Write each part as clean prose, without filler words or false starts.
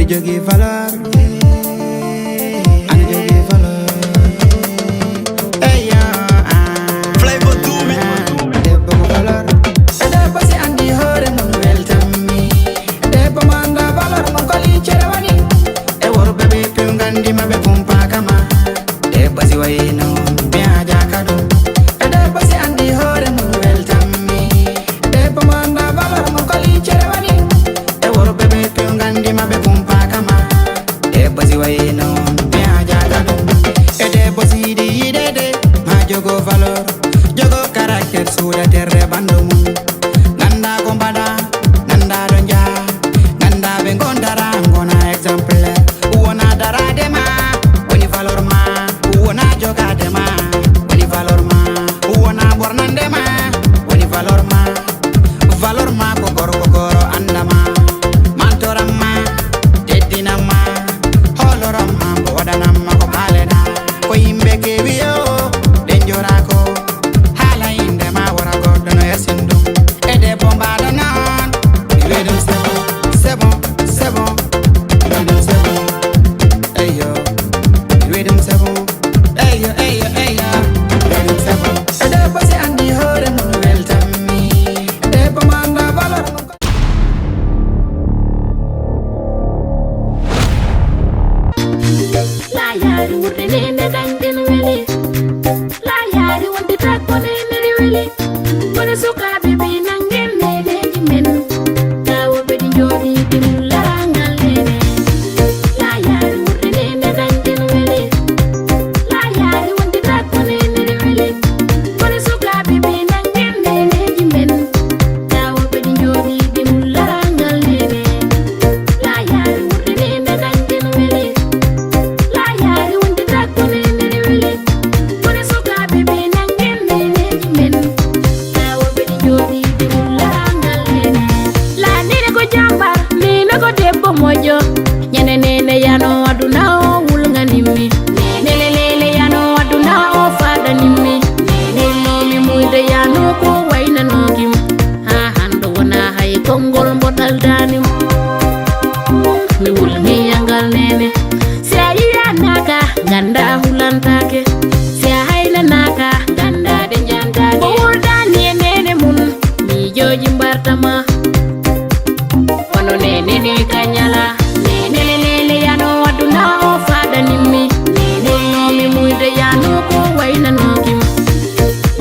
jogi valeur anu jogi valeur eya Flavor to me debbo ko valeur debbo si andi hoore mum weltanmi debbo mo anda valeur mo koli cere wani e worɓe ɓe piw gandi maɓe pumpaka ma debbo si wayino biyaja kadu debbo si andi hoore mum weltanmi debbo mo anda valeur mo koli cere wani e worɓe ɓe piw gandi maɓe pumpaka ma debbo si wayino biyaja kadu e debbo si yiɗi yiɗede ma jogo valeur jogo caractére suuda terre ɓandu mum ganda ko mbaɗa ganda ɗo jaa ganda ɓe gondara gona exemplaire wona darade ma woni valeur ma wona jogade ma woni valeur ma wona ɓornande ma woni valeur ma ko gorko goro andama mantoram ma teddinam ma holoram ma ko waɗanamma ko ɓaleɗa ko yimɓe kewi yo ɗe jorako haala inde ma wora goɗɗo no yasin ɗum e debbo mbaɗa non mi weɗum c'est bon c'est bon mi weɗum c'est bon eyo mi weɗum c'est bon eyo mi weɗum c'est bon e debbo si andi hoore mum weltanmi debbo mo anda valeur mum La yari wurde nene dangen weli. La yari wonde takko nene weli. Kone suka bebe nangen nene jimen. Tawo bedi jodi dim larangal nene. La yari wurde nene dangen weli. La yari wonde takko nene weli. Kone suka bebe nangen nene jimen. Tawo bedi jodi dim larangal nene. La yari wurde nene dangen weli. La yari wonde takko nene weli. Kone suka bebe nangen nene jimen. Tawo bedi jodi dim larangal nene. La nene ko jambar, nene ko debbo mojo. Nyene nene yano aduna o wulga nimmi. Nene lele yano aduna o fada nimmi. Nene nomi muyde yano ko wayna nogim. Ha hando wona hay kongol mbodal danim. Mi wulmi yangal nene. Si a yiya naka ganda hulantake. Si a hayna naka ganda de jantake. Ko wurdani e nene mun mi joji mbartama. Kono nene ni kanyala. Nene lele yano aduna o fada nimmi. Nene nomi muyde yano ko wayna nogim.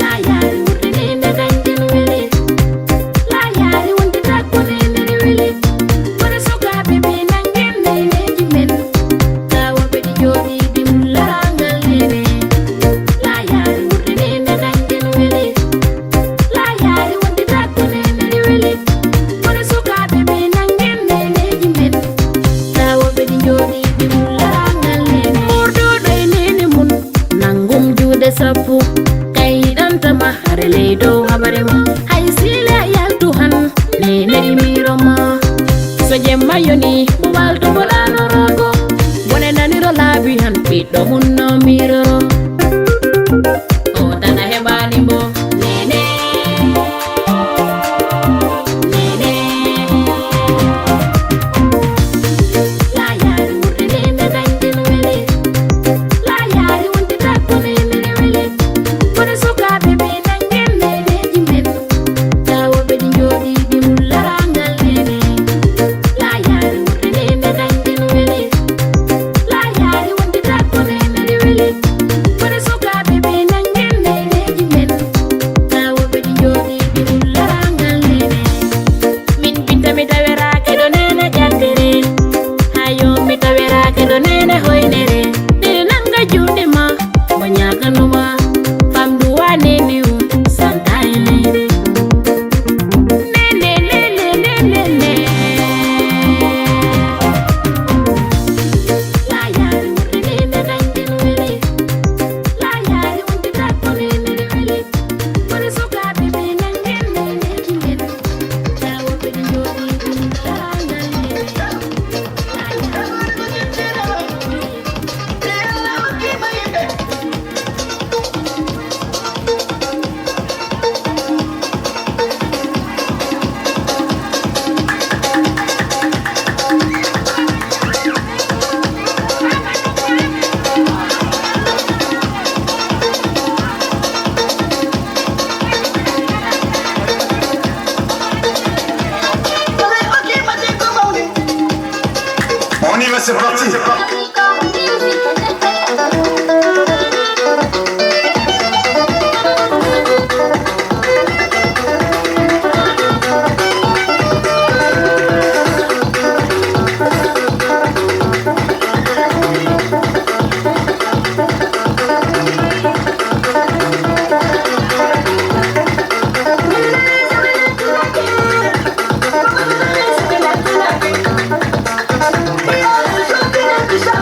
La yari wurde nene dangen weli. La yari wonde takko nene weli. Kone suka bebe nangen nene jimen. Tawo bedi jodi dim larangal nene. La yari wurde nene dangen weli. La yari wonde takko nene weli. Kone suka bebe nangen nene jimen. Tawo bedi jodi dim larangal nene. Murdo doy nene mun nangum juude sappu. Kaydantama hare leydo habare ma. Hay sila yaltu han nene imiro ma. So jemma yoni walto bolano rogo. Wone naniro laabi han ɓiɗɗo mun no miroro. O tana heɓani mbo nene. Nene. La yari wurde nene dangen weli. La yari wonde takko nene weli. Kone suka bebe nangen nene jimen. Tawo bedi jodi dim larangal nene. La yari wurde nene dangen weli. La yari wonde takko nene weli. Kone suka bebe nangen nene jimen. y va, c'est parti. Shut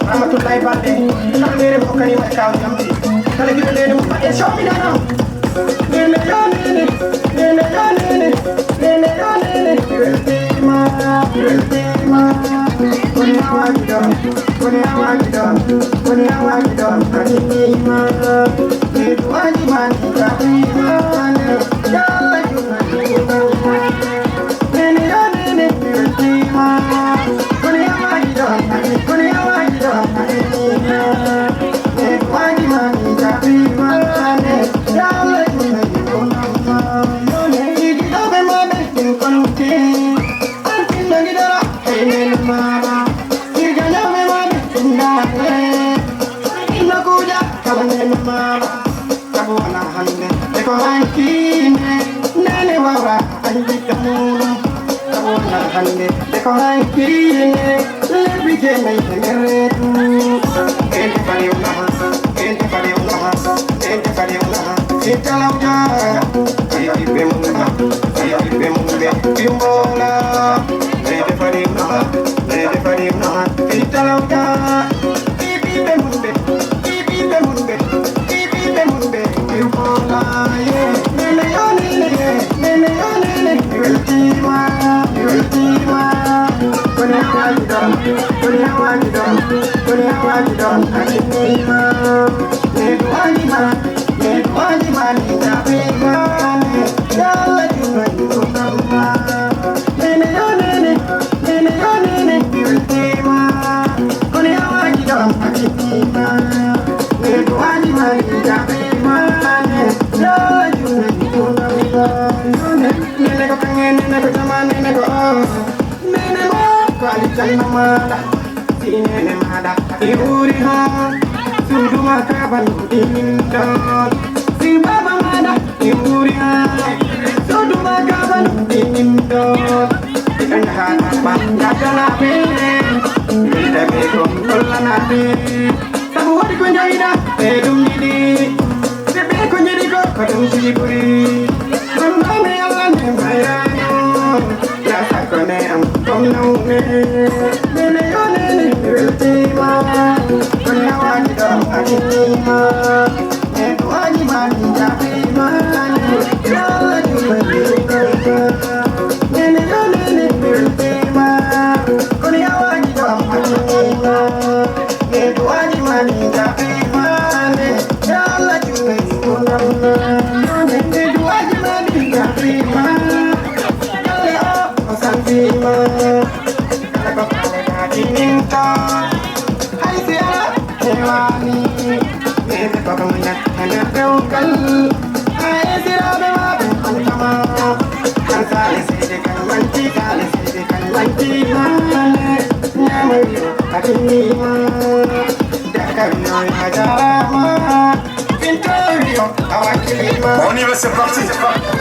Rahmatullahi Balde ndax mere ko kani ma kaw am ci kala gi le mo e shopi na no ne On y va, c'est parti, c'est parti.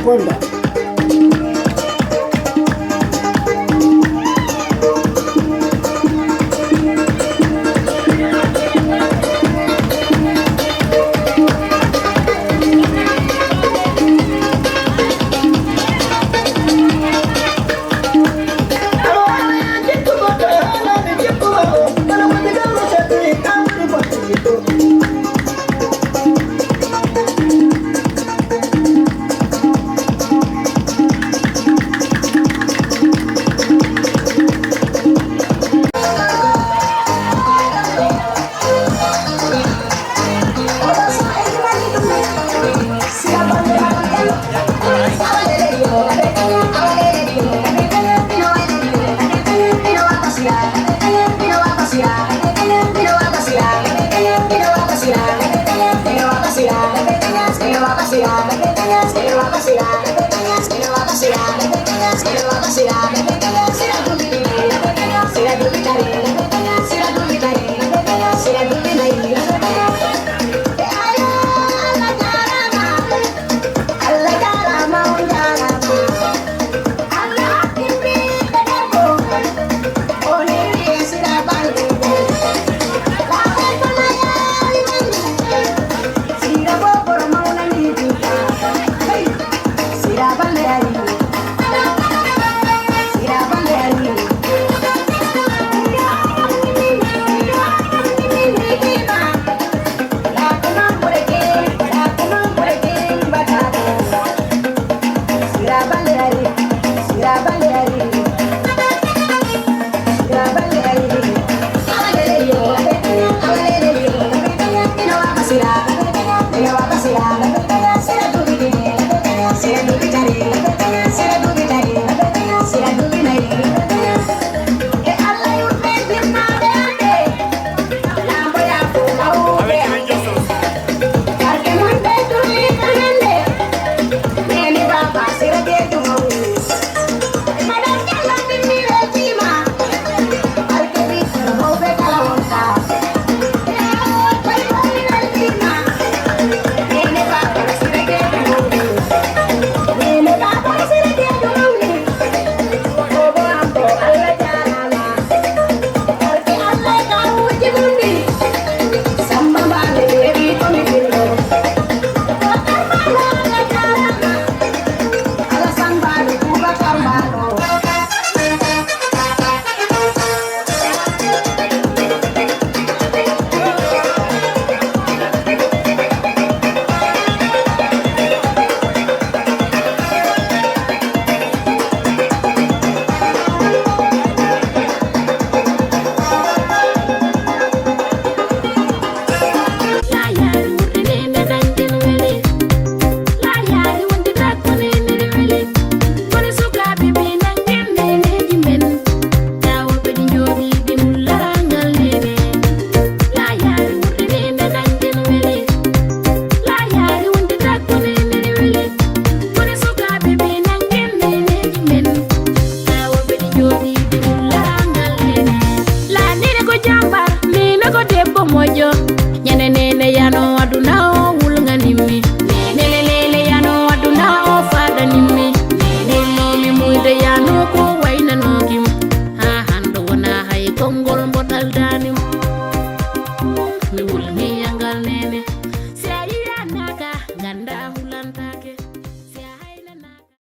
Ponda. Vacilar,